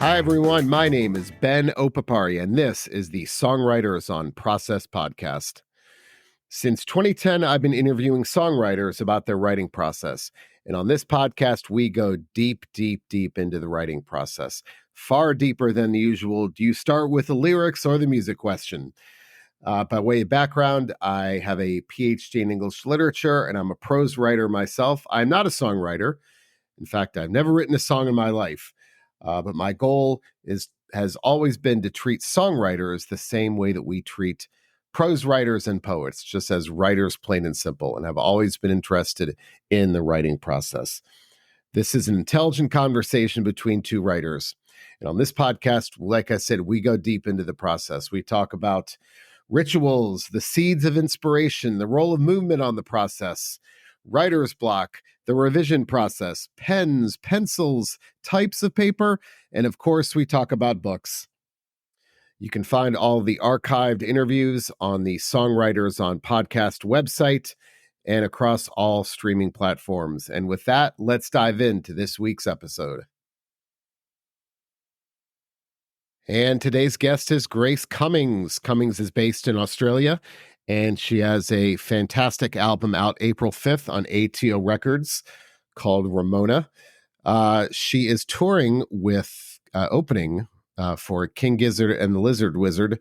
Hi, everyone. My name is Ben Opapari, and this is the Songwriters on Process podcast. Since 2010, I've been interviewing songwriters about their writing process. And on this podcast, we go deep, deep, deep into the writing process, far deeper than the usual. Do you start with the lyrics or the music question? By way of background, I have a PhD in English literature, and I'm a prose writer myself. I'm not a songwriter. In fact, I've never written a song in my life. But my goal has always been to treat songwriters the same way that we treat prose writers and poets, just as writers, plain and simple. And I've always been interested in the writing process. This is an intelligent conversation between two writers. And on this podcast, like I said, we go deep into the process. We talk about rituals, the seeds of inspiration, the role of movement on the process, writer's block, the revision process, pens, pencils, types of paper, and of course, we talk about books. You can find all the archived interviews on the Songwriters on Podcast website and across all streaming platforms. And with that, let's dive into this week's episode. And today's guest is Grace Cummings. Cummings is based in Australia, and she has a fantastic album out April 5th on ATO Records called Ramona. She is touring with opening for King Gizzard and the Lizard Wizard,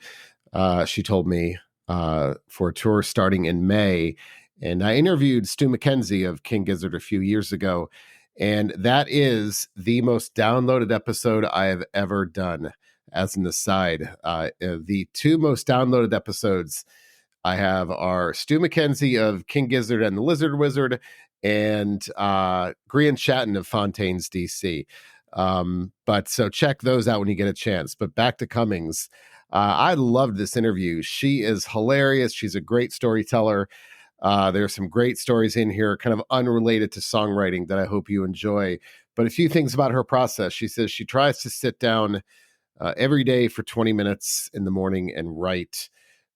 she told me, for a tour starting in May. And I interviewed Stu McKenzie of King Gizzard a few years ago, and that is the most downloaded episode I have ever done. As an aside, the two most downloaded episodes I have are Stu McKenzie of King Gizzard and the Lizard Wizard and Grian Chatton of Fontaine's DC. But so check those out when you get a chance. But back to Cummings. I loved this interview. She is hilarious. She's a great storyteller. There's some great stories in here, kind of unrelated to songwriting that I hope you enjoy. But a few things about her process. She says she tries to sit down every day for 20 minutes in the morning and write,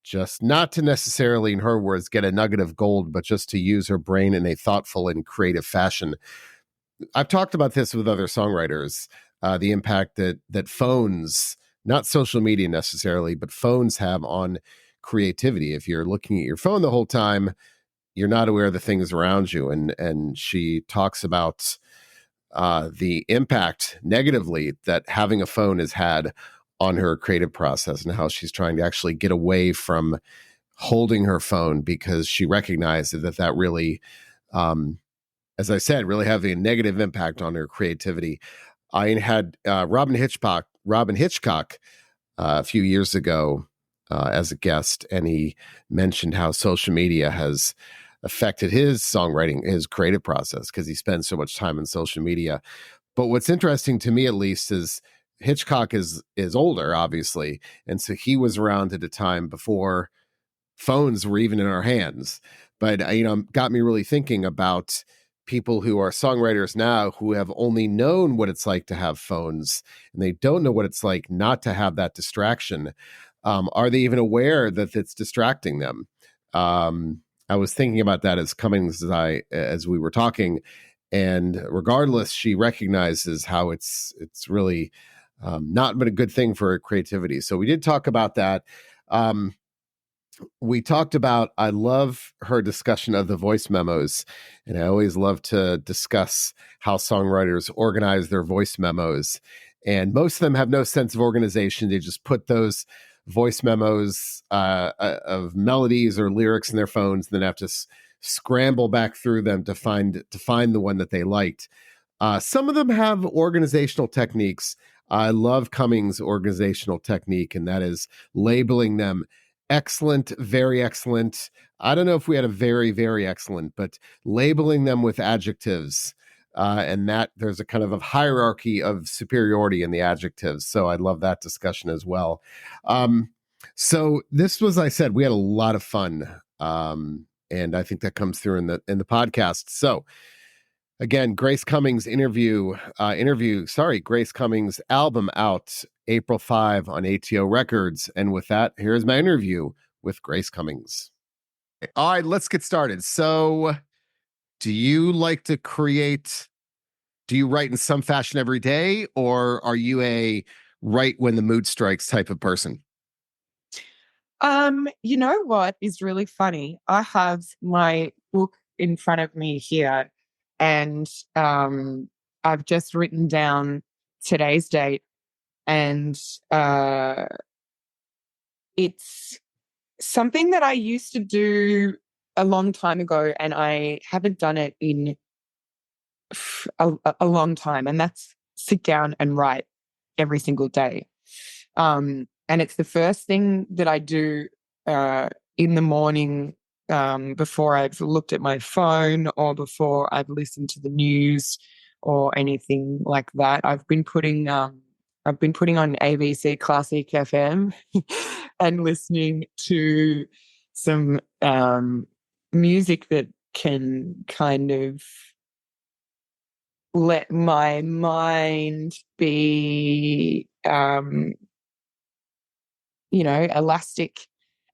just not to necessarily, in her words, get a nugget of gold, but just to use her brain in a thoughtful and creative fashion. I've talked about this with other songwriters, the impact that phones, not social media necessarily, but phones have on creativity. If you're looking at your phone the whole time, you're not aware of the things around you. And she talks about the impact negatively that having a phone has had on her creative process and how she's trying to actually get away from holding her phone because she recognized that really, as I said, really having a negative impact on her creativity. I had Robin Hitchcock a few years ago as a guest, and he mentioned how social media has affected his songwriting, his creative process, because he spends so much time on social media. But what's interesting to me, at least, is Hitchcock is older, obviously, and so he was around at a time before phones were even in our hands. But got me really thinking about people who are songwriters now who have only known what it's like to have phones, and they don't know what it's like not to have that distraction. Are they even aware that it's distracting them? I was thinking about that as Cummings as we were talking, and regardless, she recognizes how it's really not been a good thing for creativity. So we did talk about that. We talked about, I love her discussion of the voice memos, and I always love to discuss how songwriters organize their voice memos. And most of them have no sense of organization. They just put those voice memos of melodies or lyrics in their phones, and then have to scramble back through them to find the one that they liked. Some of them have organizational techniques. I love Cummings' organizational technique, and that is labeling them excellent, very excellent. I don't know if we had a very, very excellent, but labeling them with adjectives. And that there's a kind of a hierarchy of superiority in the adjectives. So I love that discussion as well. So this was, I said, we had a lot of fun. And I think that comes through in the podcast. So again, Grace Cummings Grace Cummings album out April 5 on ATO Records. And with that, here's my interview with Grace Cummings. All right, let's get started. So do you like to create Do you write in some fashion every day, or are you a write when the mood strikes type of person? You know what is really funny? I have my book in front of me here, and I've just written down today's date, and uh, it's something that I used to do a long time ago, and I haven't done it in a long time, and that's sit down and write every single day. And it's the first thing that I do uh, in the morning, before I've looked at my phone or before I've listened to the news or anything like that. I've been putting on ABC Classic FM and listening to some music that can kind of let my mind be elastic.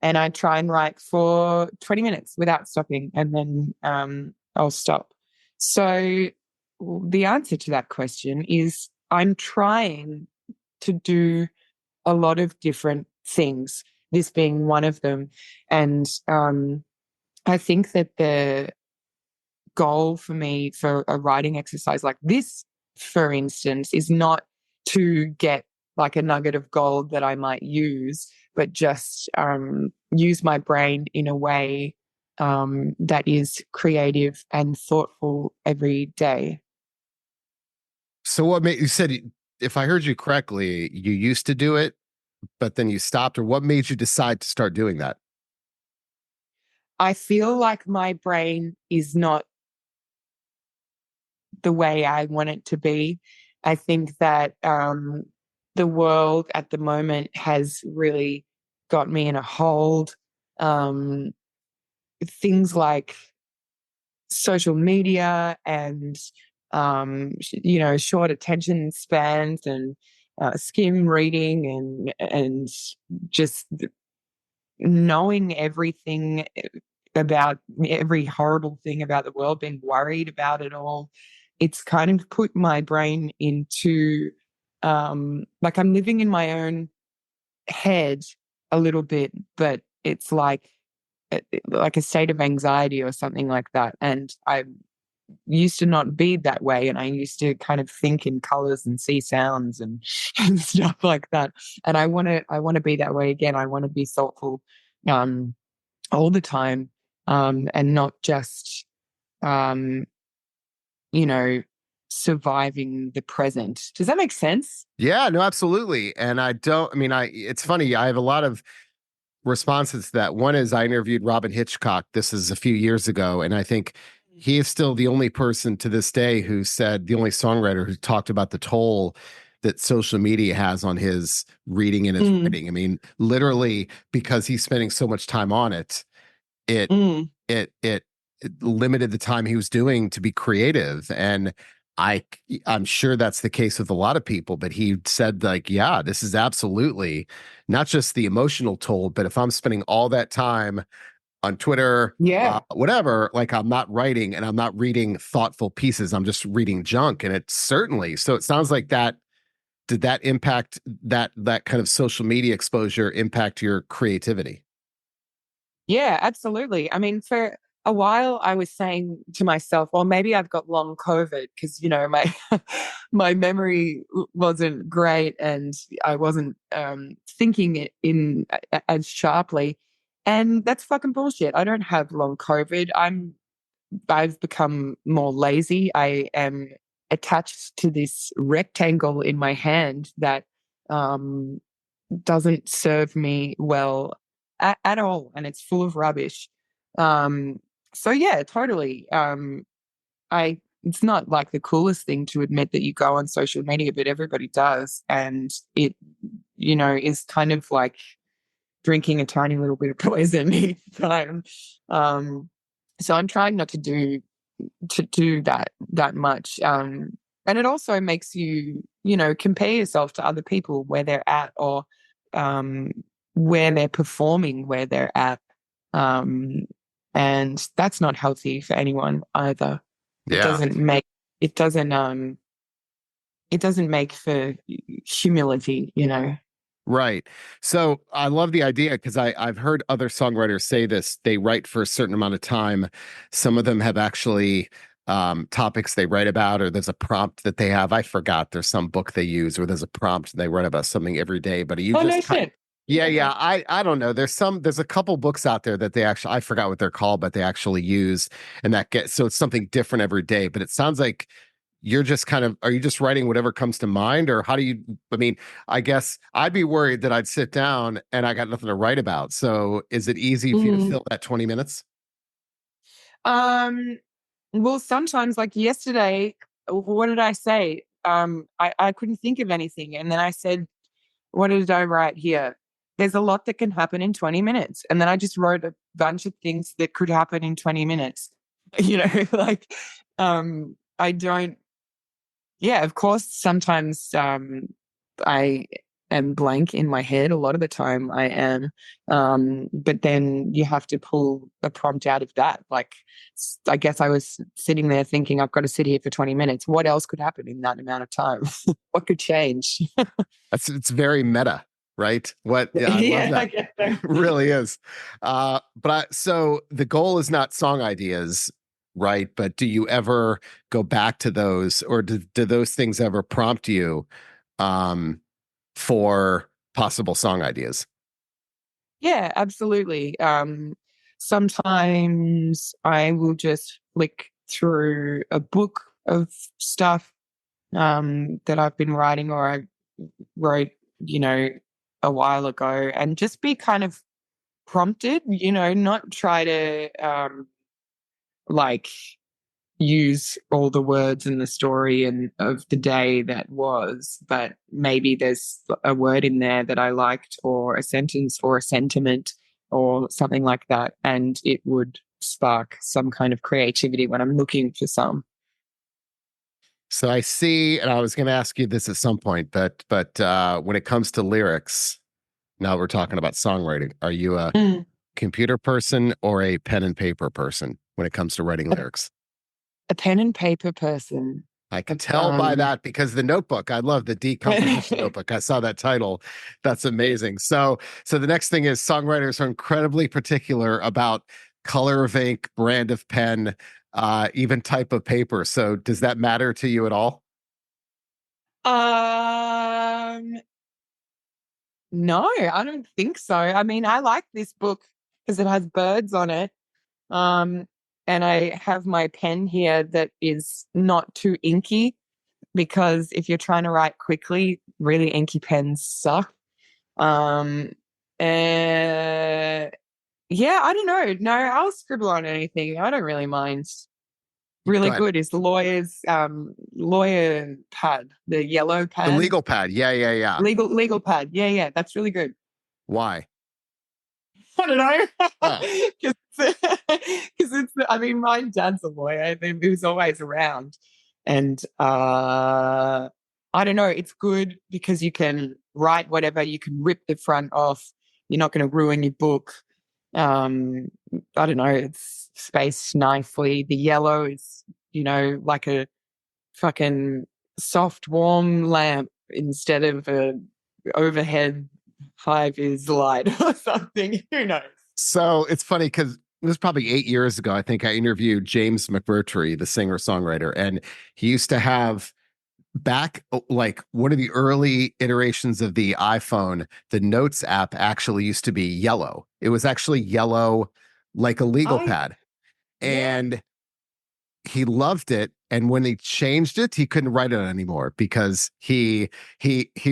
And I try and write for 20 minutes without stopping, and then I'll stop. So the answer to that question is I'm trying to do a lot of different things, this being one of them. And I think that the goal for me for a writing exercise like this, for instance, is not to get like a nugget of gold that I might use, but just use my brain in a way that is creative and thoughtful every day. So what made you said if I heard you correctly, you used to do it, but then you stopped, or what made you decide to start doing that? I feel like my brain is not the way I want it to be. I think that the world at the moment has really got me in a hold. Um, Things like social media and short attention spans and skim reading and just knowing everything about every horrible thing about the world, being worried about it all. It's kind of put my brain into like I'm living in my own head a little bit, but it's like a state of anxiety or something like that. And I used to not be that way, and I used to kind of think in colors and see sounds and, and stuff like that. And I want to be that way again. I want to be thoughtful um all the time, and not just um you know surviving the present. Does that make sense? Yeah, no, absolutely. And I mean, it's funny. I have a lot of responses to that. One is I interviewed Robin Hitchcock. This is a few years ago. And I think he is still the only person to this day who said, the only songwriter who talked about the toll that social media has on his reading and his Mm, writing. I mean, literally, because he's spending so much time on it, it mm. it limited the time he was doing to be creative. And I I'm sure that's the case with a lot of people, but he said, like, yeah, this is absolutely not just the emotional toll, but if I'm spending all that time on Twitter, Yeah. whatever, like I'm not writing and I'm not reading thoughtful pieces, I'm just reading junk. And it's certainly, so it sounds like that, did that impact that kind of social media exposure impact your creativity? Yeah, absolutely. I mean, for a while, I was saying to myself, well, maybe I've got long COVID because, my my memory wasn't great, and I wasn't thinking it in as sharply. And that's fucking bullshit. I don't have long COVID. I've become more lazy. I am attached to this rectangle in my hand that um, doesn't serve me well at all, and it's full of rubbish. Um, so yeah, totally. I It's not like the coolest thing to admit that you go on social media, but everybody does, and it is kind of like drinking a tiny little bit of poison each time. Um, so I'm trying not to do that much. And it also makes you, compare yourself to other people where they're at, or um, where they're performing, where they're at. Um, and that's not healthy for anyone either. It Yeah. doesn't make, it doesn't, it doesn't make for humility, you know. Right. So I love the idea because I've heard other songwriters say this. They write for a certain amount of time. Some of them have actually topics they write about, or there's a prompt that they have. I forgot. There's some book they use where there's a prompt and they write about something every day. But you Oh no just shit. yeah, Okay. yeah. I don't know. There's a couple books out there that they actually I forgot what they're called, but they actually use and that gets so it's something different every day. But it sounds like you're just kind of are you just writing whatever comes to mind, or how do you I mean, I guess I'd be worried that I'd sit down and I got nothing to write about. So is it easy for you to Mm. fill that 20 minutes? Um, well, sometimes like yesterday, what did I say? I couldn't think of anything. And then I said, what did I write here? There's a lot that can happen in 20 minutes. And then I just wrote a bunch of things that could happen in 20 minutes. You know, like I don't yeah, of course sometimes I am blank in my head. A lot of the time I am. But then you have to pull a prompt out of that. Like I guess I was sitting there thinking I've got to sit here for 20 minutes. What else could happen in that amount of time? What could change? That's it's very meta, right? What yeah, I love Yeah, I that. guess so. Really is. So the goal is not song ideas, right? But do you ever go back to those, or do those things ever prompt you um, for possible song ideas? Yeah, absolutely. Sometimes I will just flick through a book of stuff that I've been writing or I wrote, you know, a while ago and just be kind of prompted, you know, not try to like use all the words in the story and of the day that was, but maybe there's a word in there that I liked or a sentence or a sentiment or something like that. And it would spark some kind of creativity when I'm looking for some. So I see, and I was going to ask you this at some point, but when it comes to lyrics, now we're talking about songwriting. Are you a Mm. computer person or a pen and paper person when it comes to writing A, lyrics? a pen and paper person. I Uh, can tell by Um, that because the notebook, I love the decomposition notebook. I saw that title. That's amazing. So the next thing is songwriters are incredibly particular about color of ink, brand of pen, even type of paper. So does that matter to you at all? um, no, I don't think so. I mean, I like this book because it has birds on it. Um, and I have my pen here that is not too inky because if you're trying to write quickly, really inky pens suck. Um, uh, yeah, I don't know. No, I'll scribble on anything. I don't really mind. Go Really ahead. good is the lawyer's lawyer pad, the yellow The pad, legal pad. Yeah, yeah, yeah. legal pad. Yeah, yeah, that's really good. Why? I don't know. Oh, Because it's, I mean, my dad's a lawyer. He was always around. And I don't know, it's good because you can write whatever, you can rip the front off. You're not going to ruin your book. Um, I don't know, it's spaced nicely. The yellow is, you know, like a fucking soft, warm lamp instead of a overhead high vis light or something. Who knows? so it's funny because it was probably 8 years ago. I think I interviewed James McMurtry, the singer songwriter, and he used to have back like one of the early iterations of the iPhone, the Notes app actually used to be yellow. It was actually yellow like a legal Oh, pad. yeah. And he loved it. And when he changed it, he couldn't write it anymore because he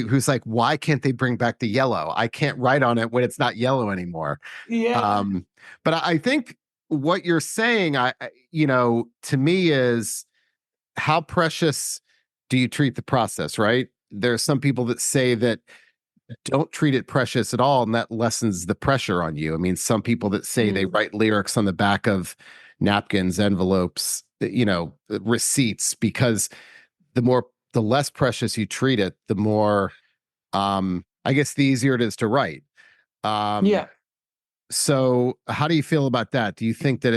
was like, why can't they bring back the yellow? I can't write on it when it's not yellow anymore. Yeah. Um, but I think what you're saying, to me is how precious do you treat the process, right? There are some people that say that don't treat it precious at all, and that lessens the pressure on you. I mean, some people that say they Mm. write lyrics on the back of napkins, envelopes, receipts, because the less precious you treat it, the more, I guess, the easier it is to write. Um, Yeah. so how do you feel about that? Do you think that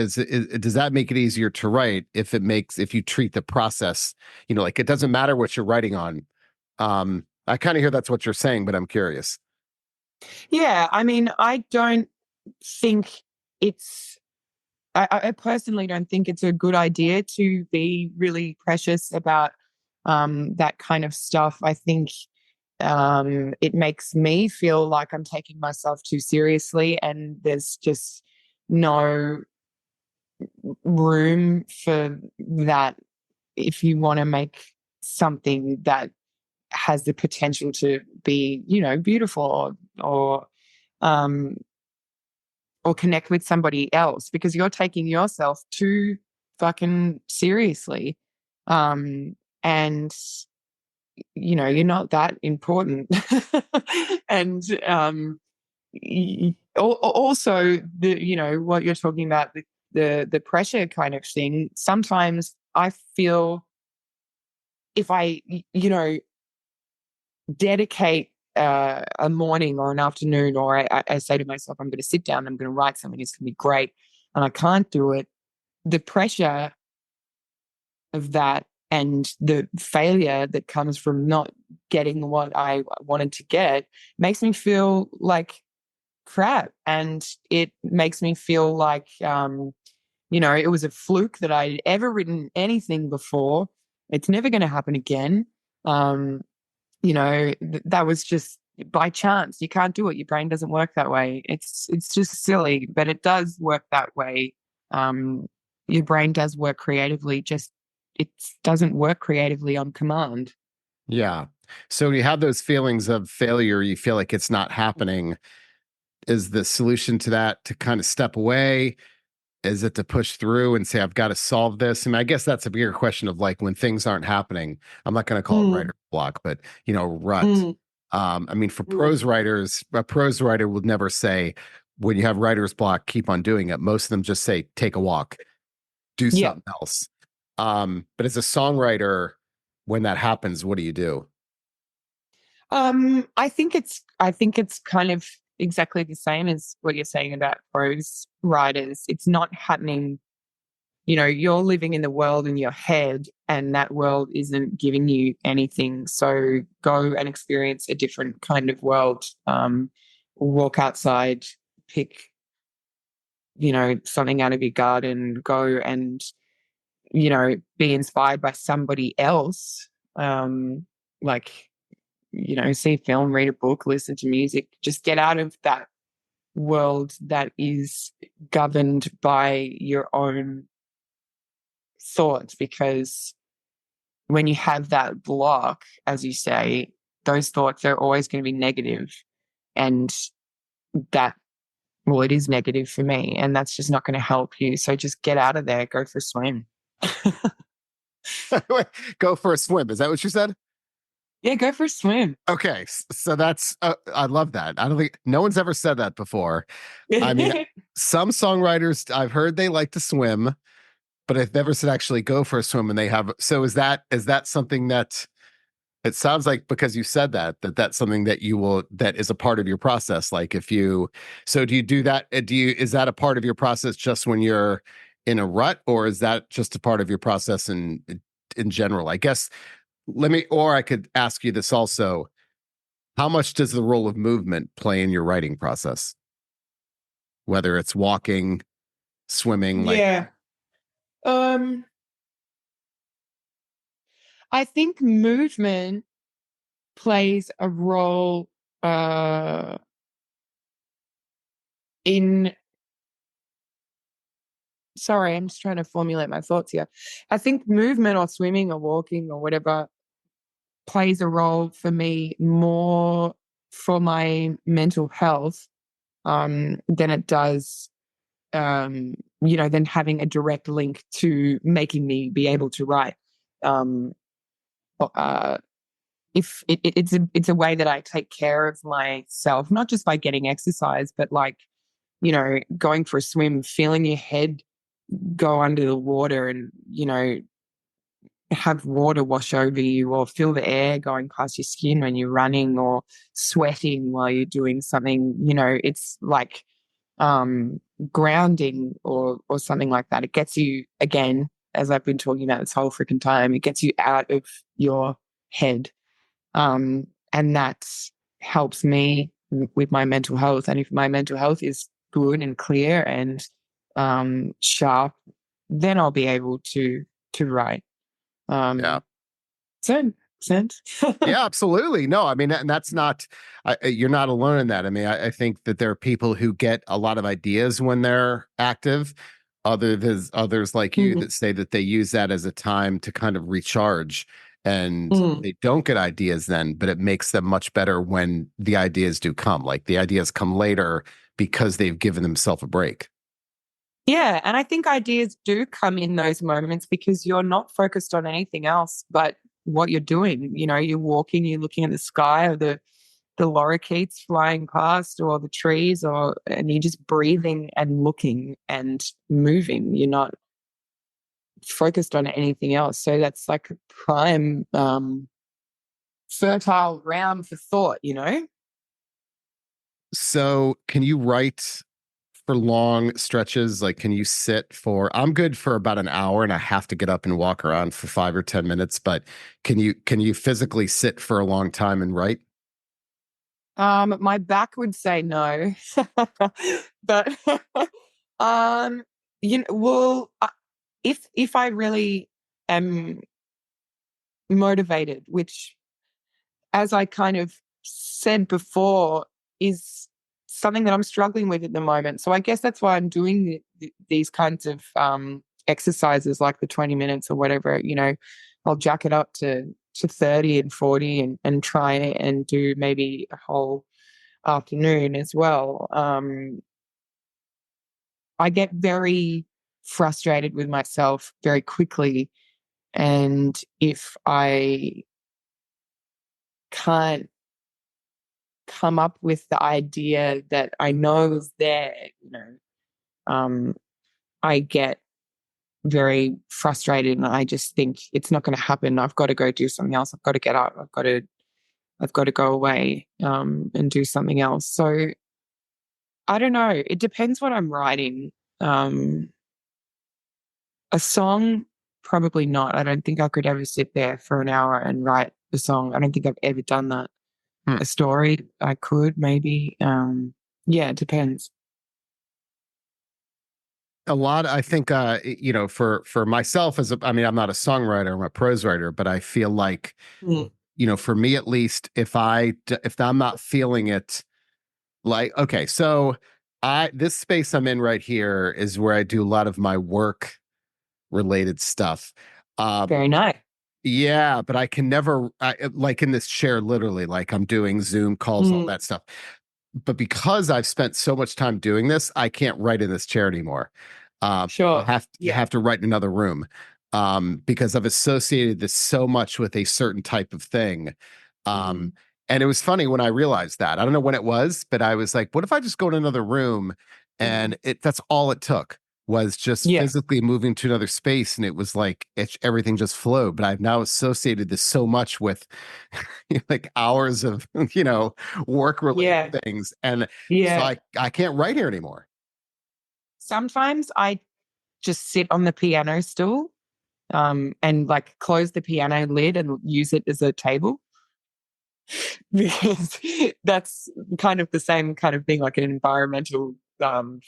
does that make it easier to write if you treat the process, like it doesn't matter what you're writing on. I kind of hear that's what you're saying, but I'm curious. Yeah, I mean, I don't think it's I personally don't think it's a good idea to be really precious about that kind of stuff. I think it makes me feel like I'm taking myself too seriously, and there's just no room for that if you want to make something that has the potential to be, beautiful or um, or connect with somebody else because you're taking yourself too fucking seriously. And you're not that important. And also what you're talking about, the pressure kind of thing. Sometimes I feel if I, dedicate a morning or an afternoon, or I say to myself, I'm going to sit down, I'm going to write something, it's going to be great, and I can't do it, the pressure of that and the failure that comes from not getting what I wanted to get makes me feel like crap. And it makes me feel like, it was a fluke that I'd ever written anything before. It's never going to happen again. Um, that was just by chance. You can't do it. Your brain doesn't work that way. It's just silly, but it does work that way. Um, your brain does work creatively, just it doesn't work creatively on command. Yeah. So you have those feelings of failure, you feel like it's not happening. Is the solution to that to kind of step away? Is it to push through and say, I've got to solve this? And I guess that's a bigger question of like when things aren't happening. I'm not going to call it Mm, writer's block, but rut. mm, I mean, for mm. prose writers, a prose writer would never say, when you have writer's block, keep on doing it. Most of them just say, take a walk, do Yeah. something else. But as a songwriter, when that happens, what do you do? I think it's kind of exactly the same as what you're saying about prose writers. It's not happening. You're living in the world in your head, and that world isn't giving you anything. So go and experience a different kind of world. Walk outside, pick, something out of your garden, go and, be inspired by somebody else. Like, see a film, read a book, listen to music, just get out of that world that is governed by your own thoughts, because when you have that block, as you say, those thoughts are always going to be negative. And that, well, it is negative for me. And that's just not going to help you. So just get out of there, go for a swim. Go for a swim. Is that what you said? Yeah, go for a swim. Okay, so that's I love that. I don't think no one's ever said that before. I mean, some songwriters I've heard they like to swim, but I've never said actually go for a swim and they have. So is that something that it sounds like because you said that's something that you will that is a part of your process. Like if you so do you do that? Do you is that a part of your process just when you're in a rut, or is that just a part of your process in general? I guess let me or I could ask you this also. How much does the role of movement play in your writing process? Whether it's walking, swimming, like Yeah. Um, I think movement plays a role in sorry, I'm just trying to formulate my thoughts here. I think movement or swimming or walking or whatever plays a role for me more for my mental health than it does, than having a direct link to making me be able to write. Um, uh, if it's a way that I take care of myself, not just by getting exercise, but like, going for a swim, feeling your head go under the water and, have water wash over you, or feel the air going past your skin when you're running, or sweating while you're doing something, it's like um grounding or something like that. It gets you, again, as I've been talking about this whole freaking time, it gets you out of your head. And that helps me with my mental health. And if my mental health is good and clear and sharp, then I'll be able to write. Yeah. Um, so sense. Yeah, absolutely. No, I mean, and that's not, you're not alone in that. I mean, I think that there are people who get a lot of ideas when they're active. There's others like you Mm, that say that they use that as a time to kind of recharge and mm. they don't get ideas then, but it makes them much better when the ideas do come. Like the ideas come later because they've given themselves a break. Yeah, and I think ideas do come in those moments because you're not focused on anything else but what you're doing. You know, you're walking, you're looking at the sky or the lorikeets flying past or the trees or and you're just breathing and looking and moving. You're not focused on anything else. So that's like a prime fertile ground for thought, you know? So, can you write for long stretches? Like, can you sit for? I'm good for about an hour, and I have to get up and walk around for 5 or 10 minutes. But can you physically sit for a long time and write? My back would say no, but um, well, if I really am motivated, which, as I kind of said before, is something that I'm struggling with at the moment. So I guess that's why I'm doing these kinds of exercises, like the 20 minutes or whatever. You know, I'll jack it up to 30 and 40 and try and do maybe a whole afternoon as well. I get very frustrated with myself very quickly. And if I can't come up with the idea that I know is there, um, I get very frustrated and I just think it's not going to happen. I've got to go do something else. I've got to get up. I've got to go away and do something else. So I don't know. It depends what I'm writing. Um, A song, probably not. I don't think I could ever sit there for an hour and write a song. I don't think I've ever done that. Hmm. A story, I could maybe. Yeah, it depends. A lot, I think, for myself I mean, I'm not a songwriter, I'm a prose writer, but I feel like, Mm, for me at least, if I'm not feeling it, like, okay, so this space I'm in right here is where I do a lot of my work related stuff. Um, very nice. yeah, but I can never, like in this chair, literally, like I'm doing Zoom calls, all Mm, that stuff. But because I've spent so much time doing this, I can't write in this chair anymore. I sure. have Yeah. to write in another room, because I've associated this so much with a certain type of thing. Um, Mm, and it was funny when I realized that. I don't know when it was, but I was like, what if I just go in another room mm, and that's all it took was just yeah. physically moving to another space, and it was like everything just flowed. But I've now associated this so much with like hours of work related Yeah. things, and so Yeah. I can't write here anymore. Sometimes I just sit on the piano stool and like close the piano lid and use it as a table because that's kind of the same kind of thing, like an environmental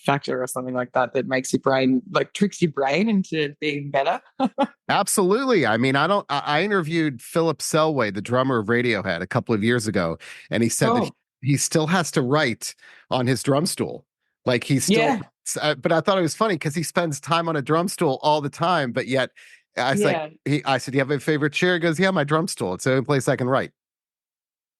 factor or something like that that makes your brain like tricks your brain into being better. Absolutely. I mean, I interviewed Philip Selway, the drummer of Radiohead, a couple of years ago, and he said that Cool. he still has to write on his drum stool. Like he's still, Yeah. but I thought it was funny because he spends time on a drum stool all the time, but yet I was like, Yeah. I said, "Do you have a favorite chair?" He goes, "Yeah, my drum stool. It's the only place I can write."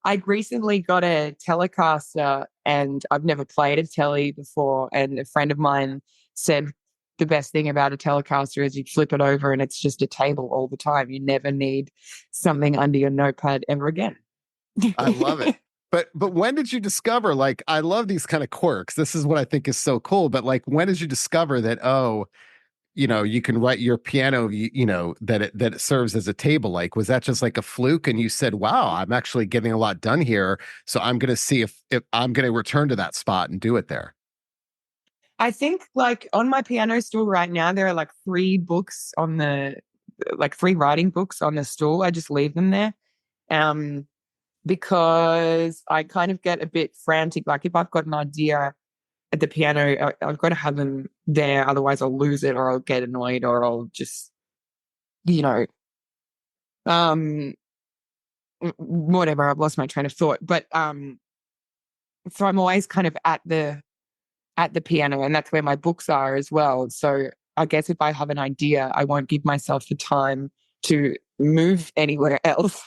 I recently got a Telecaster and I've never played a telly before. And a friend of mine said the best thing about a Telecaster is you flip it over and it's just a table all the time. You never need something under your notepad ever again. I love it. But when did you discover, like, I love these kind of quirks. This is what I think is so cool. But like, when did you discover that, oh, you can write your piano, that it serves as a table? Like, was that just like a fluke and you said, wow, I'm actually getting a lot done here. So I'm going to see if I'm going to return to that spot and do it there. I think like on my piano stool right now, there are like three writing books on the stool. I just leave them there. Um, because I kind of get a bit frantic. Like if I've got an idea at the piano, I've got to have them there. Otherwise, I'll lose it, or I'll get annoyed, or I'll just, you know, um, whatever. I've lost my train of thought. But so I'm always kind of at the piano, and that's where my books are as well. So I guess if I have an idea, I won't give myself the time to move anywhere else.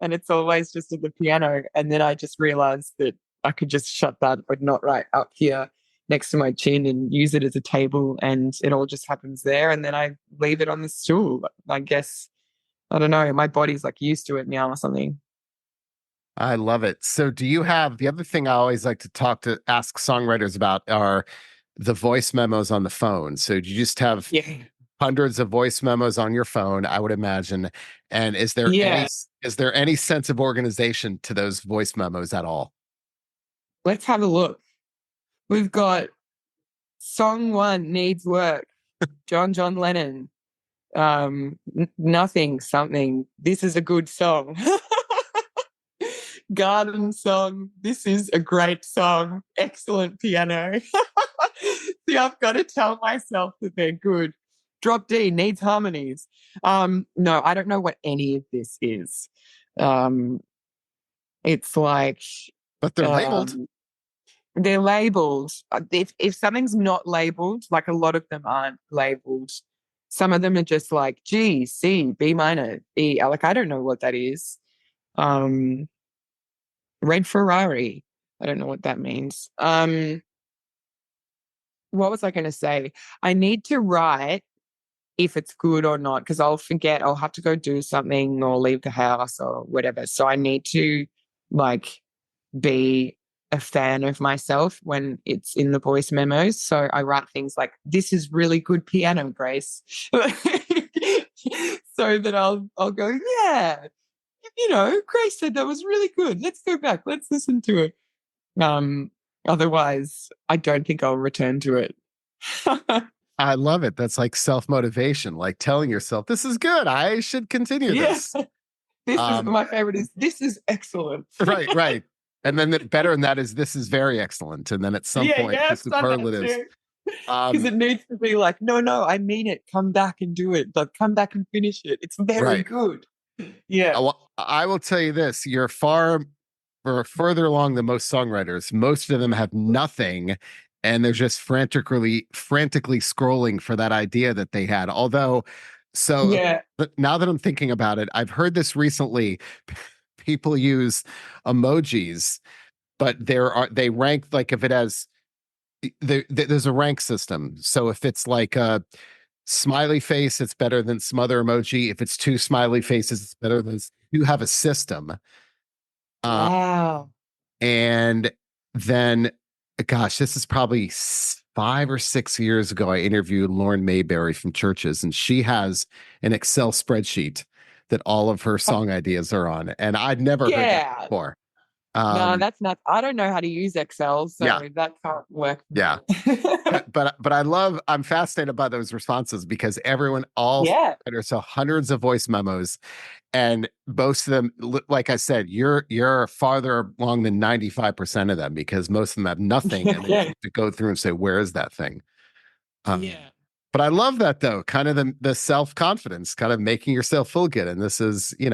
And it's always just at the piano. And then I just realized that I could just shut that, but not right up here next to my chin, and use it as a table, and it all just happens there. And then I leave it on the stool. I guess, I don't know, my body's like used to it now or something. I love it. So do you have the other thing I always like to ask songwriters about are the voice memos on the phone. So do you just have Yeah. hundreds of voice memos on your phone, I would imagine? And Yeah. is there any sense of organization to those voice memos at all? Let's have a look. We've got song one, needs work. John Lennon. Nothing, something. This is a good song. Garden song. This is a great song. Excellent piano. See, I've got to tell myself that they're good. Drop D needs harmonies. No, I don't know what any of this is. Um, it's like But they're labeled. um, they're labeled. If something's not labeled, like a lot of them aren't labeled. Some of them are just like G, C, B minor, E. Like I don't know what that is. Um, Red Ferrari. I don't know what that means. What was I going to say? I need to write if it's good or not, because I'll forget. I'll have to go do something or leave the house or whatever. So I need to like be a fan of myself when it's in the voice memos. So I write things like, "This is really good piano, Grace," so that I'll go, yeah, Grace said that was really good. Let's go back. Let's listen to it. Um, Otherwise, I don't think I'll return to it. I love it. That's like self-motivation, like telling yourself, this is good. I should continue Yeah, this. this is Um, my favorite. Is this is excellent. right, right. And then better than that is this is very excellent. And then at some Yeah, point, yeah, the I've done that superlatives. too. Because Um, it needs to be like, no, no, I mean it. Come back and do it. Like, come back and finish it. It's very right. good. Yeah. I will tell you this: you're far or further along than most songwriters. Most of them have nothing, and they're just frantically scrolling for that idea that they had. Although, so Yeah. but now that I'm thinking about it, I've heard this recently. People use emojis, but they rank like if it has there's a rank system. So if it's like a smiley face, it's better than some other emoji. If it's two smiley faces, it's better than you have a system. Uh, Wow. and then, gosh, this is probably 5 or 6 years ago. I interviewed Lauren Mayberry from Churches, and she has an Excel spreadsheet that all of her song ideas are on. And I'd never heard that Yeah. before. No, Um, that's not. I don't know how to use Excel, yeah, so that can't work for yeah. me. But I'm fascinated by those responses because all Yeah. there's so hundreds of voice memos, and most of them, like I said, you're farther along than 95% of them because most of them have nothing, and then you Yeah. have to go through and say, where is that thing? Yeah. But I love that though, kind of the self confidence, kind of making yourself feel good, and this is Give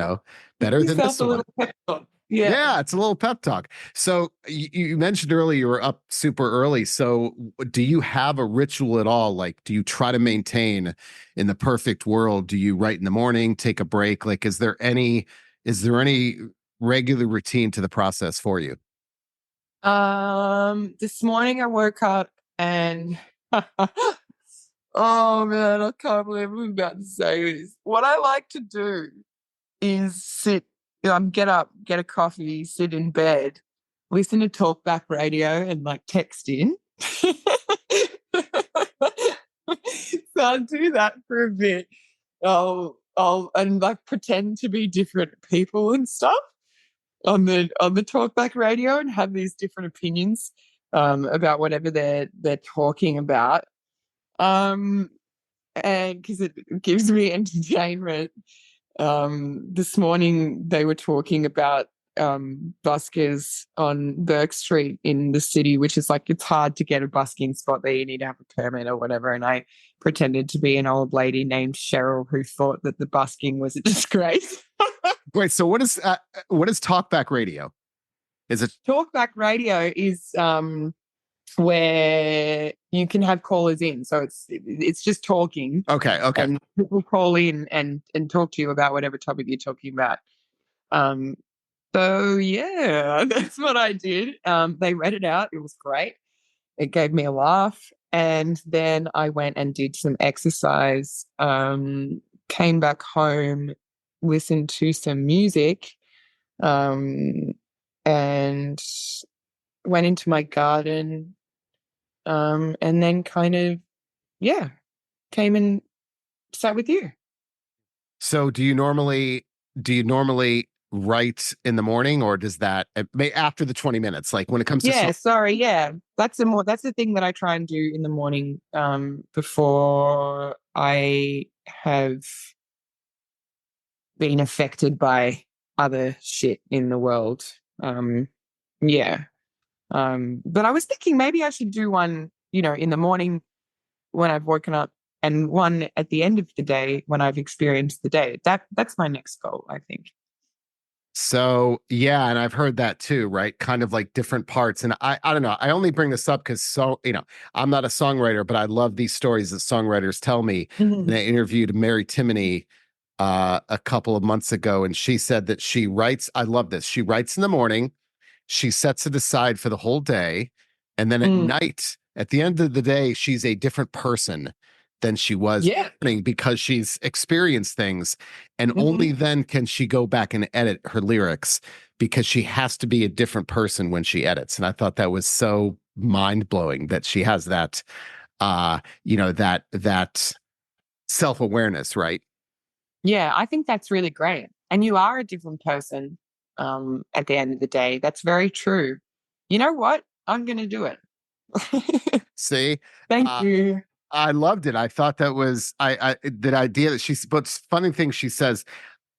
better than yourself this a one. little pep talk. Yeah. Yeah, it's a little pep talk. So you mentioned earlier you were up super early. So do you have a ritual at all? Like, do you try to maintain in the perfect world? Do you write in the morning, take a break? Like, is there any regular routine to the process for you? This morning I woke up and oh man, I can't believe I'm about to say this. What I like to do is sit, get up, get a coffee, sit in bed, listen to talkback radio and like text in. So I'll do that for a bit. I'll and like pretend to be different people and stuff on the talkback radio and have these different opinions about whatever they're talking about. Um, and because it gives me entertainment. This morning they were talking about buskers on Burke Street in the city, which is like it's hard to get a busking spot there. You need to have a permit or whatever. And I pretended to be an old lady named Cheryl who thought that the busking was a disgrace. Wait, so what is talkback radio? Is it Talkback radio is where you can have callers in. So it's just talking okay? Okay. and people call in and talk to you about whatever topic you're talking about. Um, so yeah, that's what I did. They read it out. It was great. It gave me a laugh. And then I went and did some exercise, came back home, listened to some music, um, and went into my garden, and then kind of, yeah, came and sat with you. So do you normally write in the morning, or does that after the 20 minutes? Like when it comes to Yeah, sorry, yeah. That's the thing that I try and do in the morning, before I have been affected by other shit in the world. Yeah. But I was thinking maybe I should do one, in the morning when I've woken up, and one at the end of the day when I've experienced the day. That's my next goal, I think. So yeah, and I've heard that too, right? Kind of like different parts. And I don't know. I only bring this up because I'm not a songwriter, but I love these stories that songwriters tell me. Mhm. And I interviewed Mary Timony a couple of months ago, and she said that she writes. I love this. She writes in the morning, she sets it aside for the whole day, and then at Mm. night, at the end of the day, she's a different person than she was Yeah. because she's experienced things, and only Mhm. then can she go back and edit her lyrics because she has to be a different person when she edits. And I thought that was so mind-blowing that she has that that self-awareness, right? Yeah, I think that's really great. And you are a different person, at the end of the day. That's very true. You know what? I'm going to do it. See, Thank uh, you. I loved it. I thought that was I that idea that she's. But funny thing she says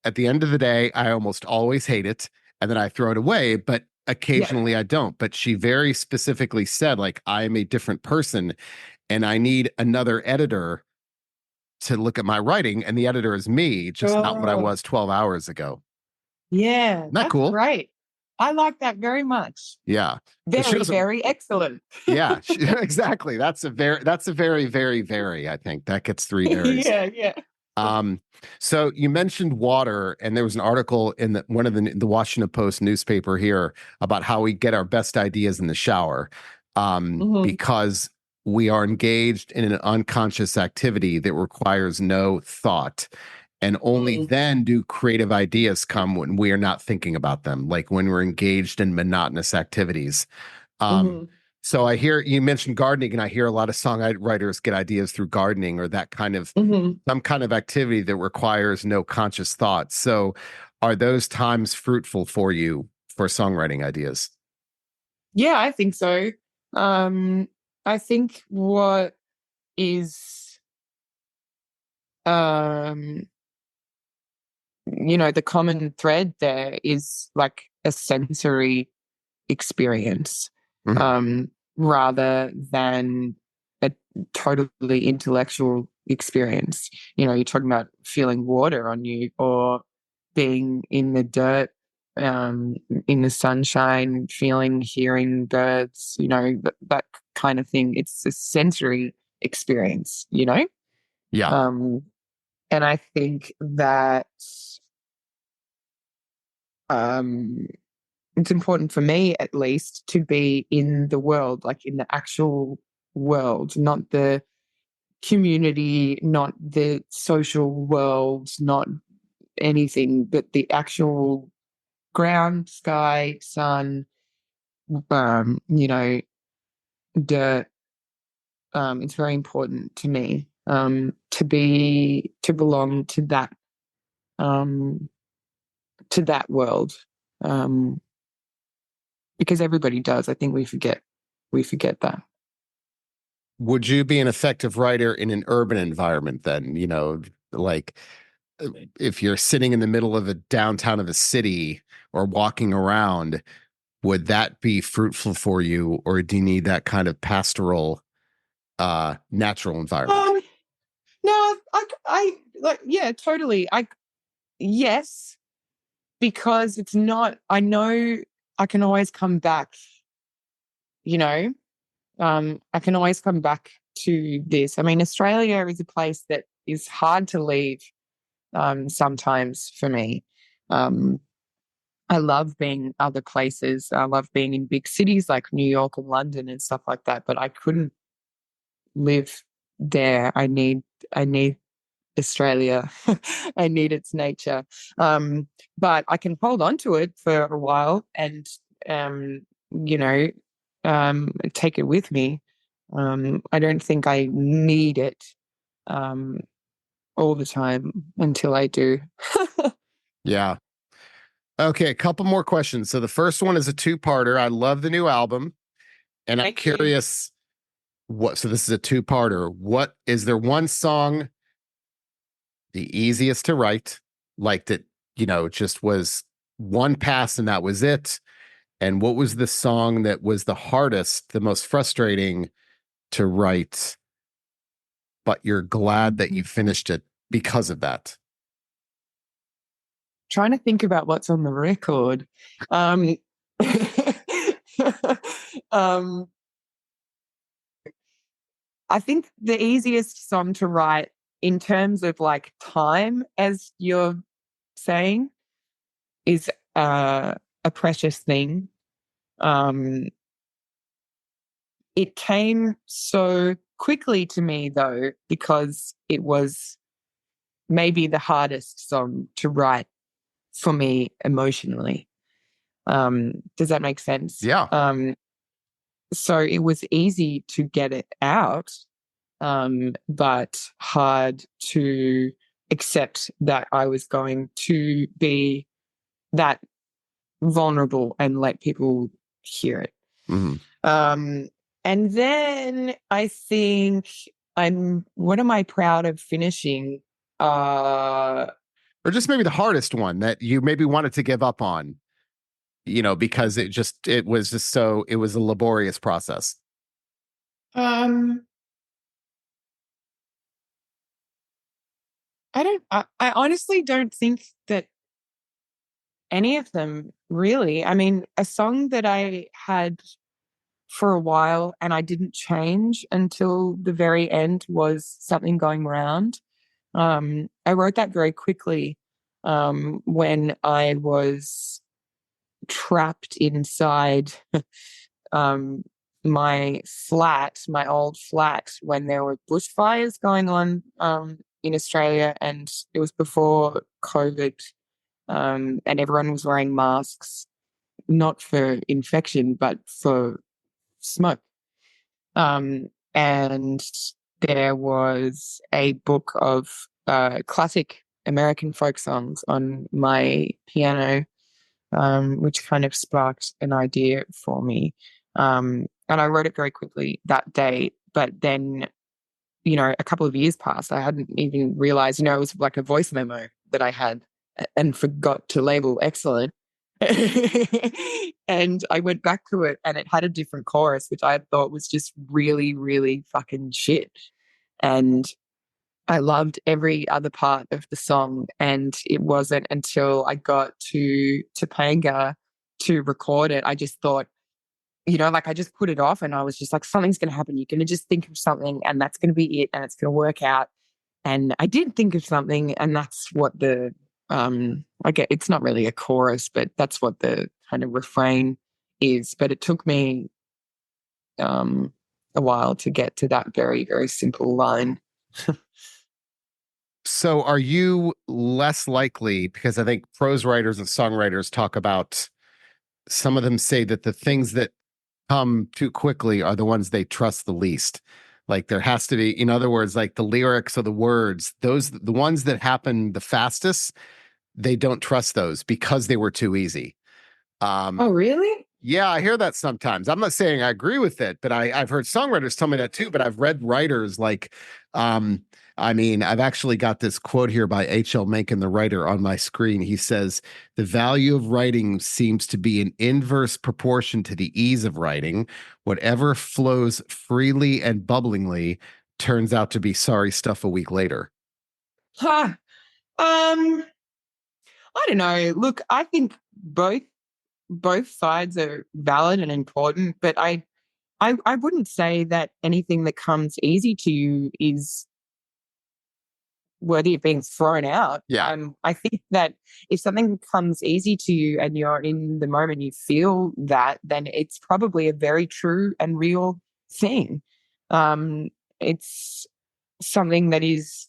at the end of the day, I almost always hate it, and then I throw it away. But Yeah. occasionally I don't. But she very specifically said, like, I am a different person, and I need another editor to look at my writing, and the editor is me, just not what I Oh, was 12 hours ago. yeah, Isn't that that's cool? great. I like that very much. Yeah. Because she Very, doesn't. very excellent. Yeah, exactly. That's a very, very, very, I think that gets three varies. Yeah, yeah. Um, so you mentioned water, and there was an article in one of the Washington Post newspaper here about how we get our best ideas in the shower, Mhm. because we are engaged in an unconscious activity that requires no thought. And only Mm. then do creative ideas come when we are not thinking about them, like when we're engaged in monotonous activities. Um, Mhm. so I hear you mentioned gardening, and I hear a lot of songwriters get ideas through gardening or that kind of Mhm. some kind of activity that requires no conscious thought. So are those times fruitful for you for songwriting ideas? Yeah, I think so. Um, I think what is, um, the common thread there is like a sensory experience, Mhm. rather than a totally intellectual experience. You're talking about feeling water on you or being in the dirt, in the sunshine, hearing birds, that kind of thing. It's a sensory experience. Yeah. Um, and I think that, um, it's important for me, at least, to be in the world, like in the actual world, not the community, not the social world, not anything, but the actual ground, sky, sun, you know, dirt. It's very important to me, to belong um, to that world, um, because everybody does. I think we forget that. Would you be an effective writer in an urban environment then? Like if you're sitting in the middle of a downtown of a city or walking around, would that be fruitful for you, or do you need that kind of pastoral, natural environment? Um, no, I like, yeah, totally. Yes, because it's not, I know I can always come back, you know, I can always come back to this. I mean, Australia is a place that is hard to leave, sometimes for me. Um, I love being other places. I love being in big cities like New York and London and stuff like that, but I couldn't live there. I need Australia. I need its nature. Um, but I can hold on to it for a while and, um, you know, take it with me. I don't think I need it, um, all the time until I do. Yeah. Okay, a couple more questions. So the first one is a two-parter. I love the new album, and I'm Thank you. curious what. So this is a two-parter. What is there one song the easiest to write, like that, just was one pass and that was it? And what was the song that was the hardest, the most frustrating to write, but you're glad that you finished it because of that? Trying to think about what's on the record. Um, um, I think the easiest song to write in terms of like time, as you're saying, is a precious thing. Um, it came so quickly to me though, because it was maybe the hardest song to write for me emotionally. Does that make sense? Yeah. So it was easy to get it out, but hard to accept that I was going to be that vulnerable and let people hear it. Mhm. Um, and then I think what am I proud of finishing? Uh, Or just maybe the hardest one that you maybe wanted to give up on, because it was just so, it was a laborious process. um, I honestly don't think that any of them really. I mean, a song that I had for a while and I didn't change until the very end was Something Going Round. I wrote that very quickly, when I was trapped inside, um, my old flat, when there were bushfires going on, in Australia, and it was before COVID, and everyone was wearing masks, not for infection, but for smoke. And there was a book of classic American folk songs on my piano, which kind of sparked an idea for me. And I wrote it very quickly that day, but then, a couple of years passed. I hadn't even realized, it was like a voice memo that I had and forgot to label excellent. And I went back to it and it had a different chorus, which I thought was just really, really fucking shit. And I loved every other part of the song. And it wasn't until I got to Topanga to record it, I just thought, like I just put it off and I was just like, something's going to happen. You're going to just think of something and that's going to be it and it's going to work out. And I did think of something, and that's what I get, it's not really a chorus, but that's what the kind of refrain is. But it took me um, a while to get to that very, very simple line. So are you less likely, because I think prose writers and songwriters talk about, some of them say that the things that come too quickly are the ones they trust the least. Like there has to be, in other words, like the lyrics or the words, the ones that happen the fastest, they don't trust those because they were too easy. Um, Oh, really? Yeah, I hear that sometimes. I'm not saying I agree with it, but I've heard songwriters tell me that too. But I've read writers like, um, I mean, I've actually got this quote here by H.L. Mencken, the writer, on my screen. He says, "The value of writing seems to be in inverse proportion to the ease of writing. Whatever flows freely and bubblingly turns out to be sorry stuff a week later." Huh. I don't know. Look, I think both sides are valid and important, but I wouldn't say that anything that comes easy to you is worthy of being thrown out. Yeah, I think that if something comes easy to you and you're in the moment, you feel that, then it's probably a very true and real thing. Um, it's something that is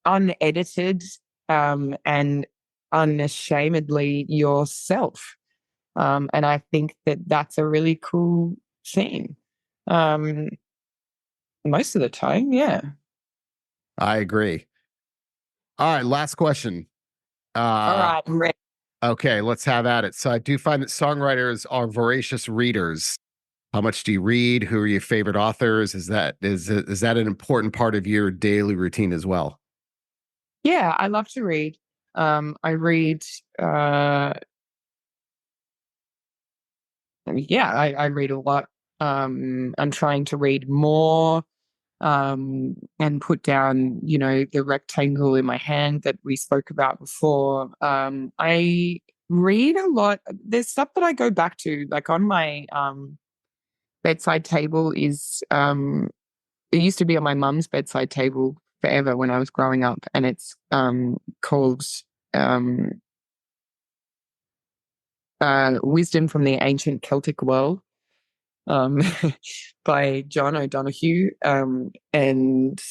unedited and unashamedly yourself. And I think that that's a really cool thing. Um, most of the time, yeah. I agree. All right, last question. All Uh, right, I'm ready. okay, let's have at it. So I do find that songwriters are voracious readers. How much do you read? Who are your favorite authors? Is that an important part of your daily routine as well? Yeah, I love to read. I read, uh, yeah, I read a lot. I'm trying to read more and put down, the rectangle in my hand that we spoke about before. I read a lot. There's stuff that I go back to, like on my bedside table is it used to be on my mum's bedside table forever when I was growing up, and it's called um, Wisdom from the Ancient Celtic World um, by John O'Donoghue. And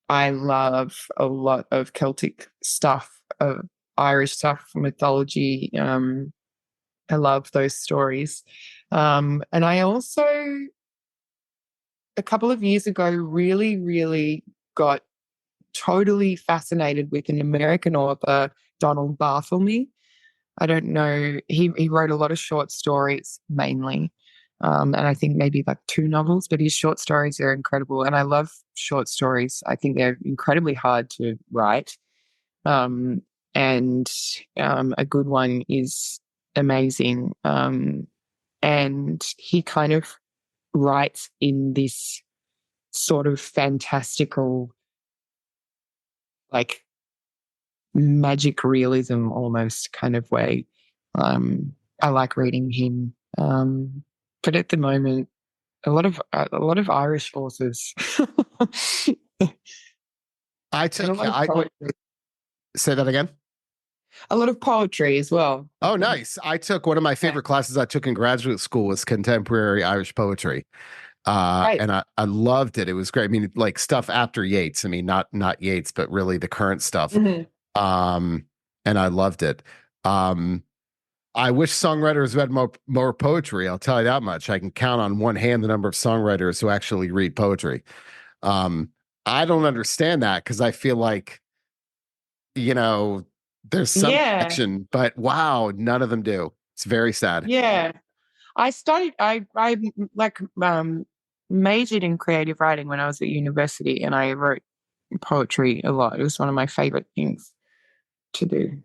I love a lot of Celtic stuff, Irish stuff, mythology. I love those stories. And I also, a couple of years ago, really, really got totally fascinated with an American author, Donald Barthelme. I don't know. He wrote a lot of short stories mainly. And I think maybe like two novels, but his short stories are incredible. And I love short stories. I think they're incredibly hard to write. Um, and a good one is amazing. And he kind of writes in this sort of fantastical, like magic realism almost kind of way. I like reading him. But at the moment, a lot of Irish authors I and a took lot of I poetry, say that again. a lot of poetry as well. I Oh, think. nice. I took one of my Yeah, favorite classes I took in graduate school was contemporary Irish poetry. right. And I loved it. It was great. I mean, like stuff after Yeats. I mean, not Yeats, but really the current stuff. Mhm. Um, and I loved it. Um, I wish songwriters read more poetry. I'll tell you that much. I can count on one hand the number of songwriters who actually read poetry. Um, I don't understand that because I feel like, you know, there's some Yeah, connection, but wow, none of them do. It's very sad. yeah. I like majored in creative writing when I was at university, and I wrote poetry a lot. It was one of my favorite things to do.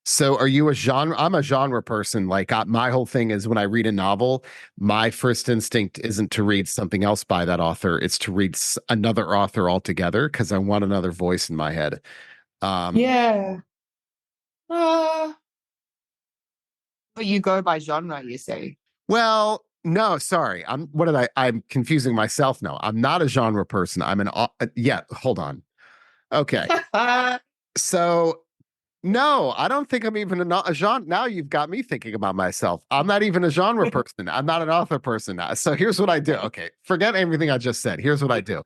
So are you a genre? I'm a genre person. Like my whole thing is when I read a novel, my first instinct isn't to read something else by that author. It's to read another author altogether because I want another voice in my head. Um, Yeah. Uh, but you go by genre, you say. well, no, sorry. I'm confusing myself now. I'm not a genre person. Yeah, hold on. Okay. So no, I don't think I'm even a genre. Now you've got me thinking about myself. I'm not even a genre person. I'm not an author person. So here's what I do. Okay, forget everything I just said. Here's what I do.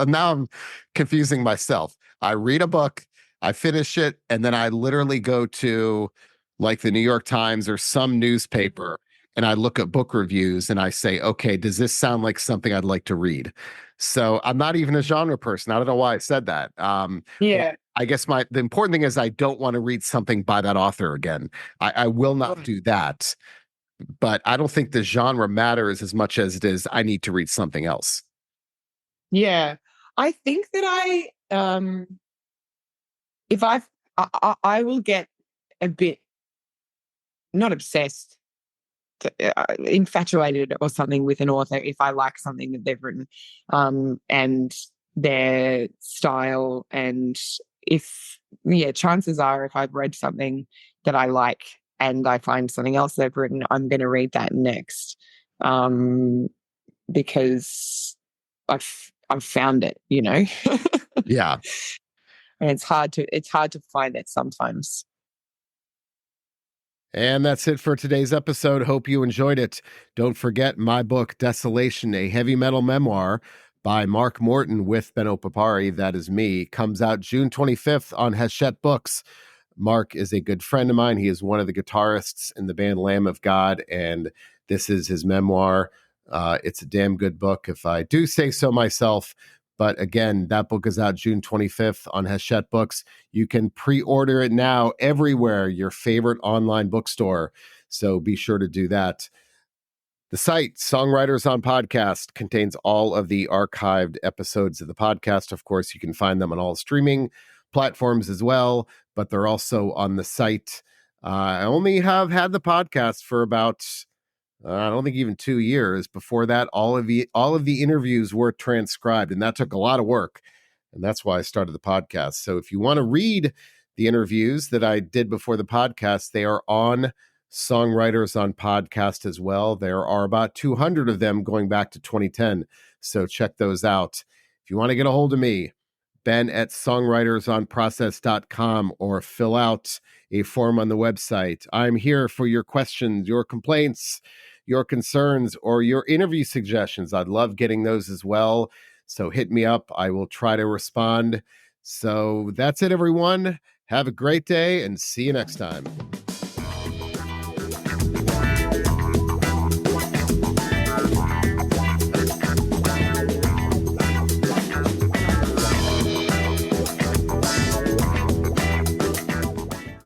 Now I'm confusing myself. I read a book, I finish it, and then I literally go to like the New York Times or some newspaper and I look at book reviews and I say, okay, does this sound like something I'd like to read? So I'm not even a genre person. I don't know why I said that. Well, Yeah. I guess the important thing is I don't want to read something by that author again. I will not do that. But I don't think the genre matters as much as it is I need to read something else. Yeah. I think that if I will get a bit not obsessed, infatuated or something with an author if I like something that they've written, and their style. And if, yeah, chances are if I've read something that I like and I find something else they've written, I'm going to read that next, um, because I've found it, Yeah. and it's hard to find it sometimes. And that's it for today's episode. Hope you enjoyed it. Don't forget my book, Desolation, a heavy metal memoir by Mark Morton with Benno Papari, that is me, comes out June 25th on Hachette Books. Mark is a good friend of mine. He is one of the guitarists in the band Lamb of God, and this is his memoir. It's a damn good book, if I do say so myself. But again, that book is out June 25th on Hachette Books. You can pre-order it now everywhere, your favorite online bookstore. So be sure to do that. The site, Songwriters on Podcast, contains all of the archived episodes of the podcast. Of course, you can find them on all streaming platforms as well, but they're also on the site. I only have had the podcast for about I don't think even 2 years. Before that, all of the interviews were transcribed, and that took a lot of work. And that's why I started the podcast. So if you want to read the interviews that I did before the podcast, they are on Songwriters on Podcast as well. There are about 200 of them going back to 2010. So check those out. If you want to get a hold of me, Ben at songwritersonprocess.com, or fill out a form on the website. I'm here for your questions, your complaints, your concerns, or your interview suggestions. I'd love getting those as well. So hit me up. I will try to respond. So that's it, everyone. Have a great day and see you next time.